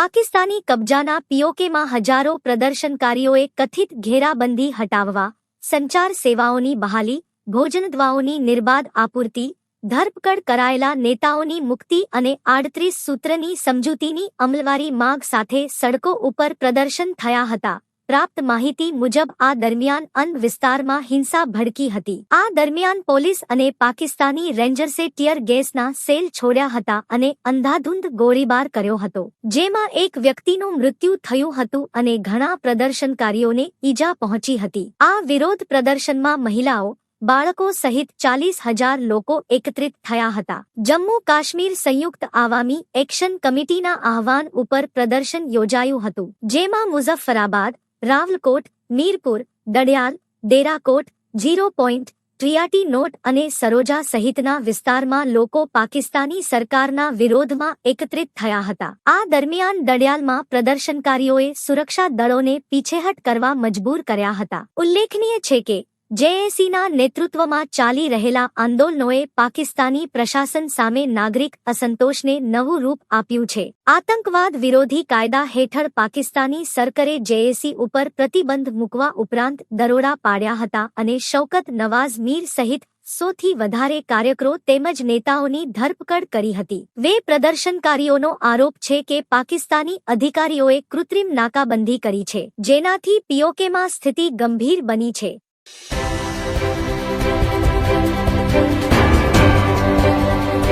પાકિસ્તાની કબજાના પીઓકેમાં હજારો પ્રદર્શનકારીઓએ કથિત ઘેરાબંધી હટાવવા, સંચાર સેવાઓની બહાલી, ભોજનદવાઓની નિર્બાધ આપૂર્તિ, ધરપકડ કરાયેલા નેતાઓની મુક્તિ અને 38 સૂત્રની સમજૂતીની અમલવારી માંગ સાથે સડકો ઉપર પ્રદર્શન થયા હતા. પ્રાપ્ત માહિતી મુજબ આ દરમિયાન અન વિસ્તારમાં હિંસા ભડકી હતી. આ દરમિયાન પોલીસ અને પાકિસ્તાની રેન્જર્સે ટીયર ગેસના સેલ છોડ્યા હતા અને અંધાધૂંધ ગોળીબાર કર્યો હતો, જેમાં એક વ્યક્તિનું મૃત્યુ થયું હતું અને ઘણા પ્રદર્શનકારીઓને ઈજા પહોંચી હતી. આ વિરોધ પ્રદર્શનમાં મહિલાઓ, બાળકો સહિત 40,000 લોકો એકત્રિત થયા હતા. જમ્મુ કાશ્મીર સંયુક્ત આવામી એક્શન કમિટીના આહવાન ઉપર પ્રદર્શન યોજાયું હતું, જેમાં મુઝફ્ફરાબાદ, રાવલકોટ, મીરપુર, દડિયાલ, દેરાકોટ, 0 પોઈન્ટ, ટ્રિયાટી નોટ અને સરોજા સહિતના વિસ્તારમાં લોકો પાકિસ્તાની સરકારના વિરોધમાં એકત્રિત થયા હતા. આ દરમિયાન દડિયાલમાં પ્રદર્શનકારીઓએ સુરક્ષા દળોને પીછેહટ કરવા મજબૂર કર્યા હતા. ઉલ્લેખનીય છે કે જેએસીના નેતૃત્વમાં ચાલી રહેલા આંદોલનોએ પાકિસ્તાની પ્રશાસન સામે નાગરિક અસંતોષને નવું રૂપ આપ્યું છે. આતંકવાદ વિરોધી કાયદા હેઠળ પાકિસ્તાની સરકારે જેએસી ઉપર પ્રતિબંધ મૂકવા ઉપરાંત દરોડા પાડ્યા હતા અને શૌકત નવાઝ મીર સહિત 100 થી વધારે કાર્યકરો તેમજ નેતાઓની ધરપકડ કરી હતી. પ્રદર્શનકારીઓનો આરોપ છે કે પાકિસ્તાની અધિકારીઓએ કૃત્રિમ નાકાબંધી કરી છે, જેનાથી પીઓકેમાં સ્થિતિ ગંભીર બની છે.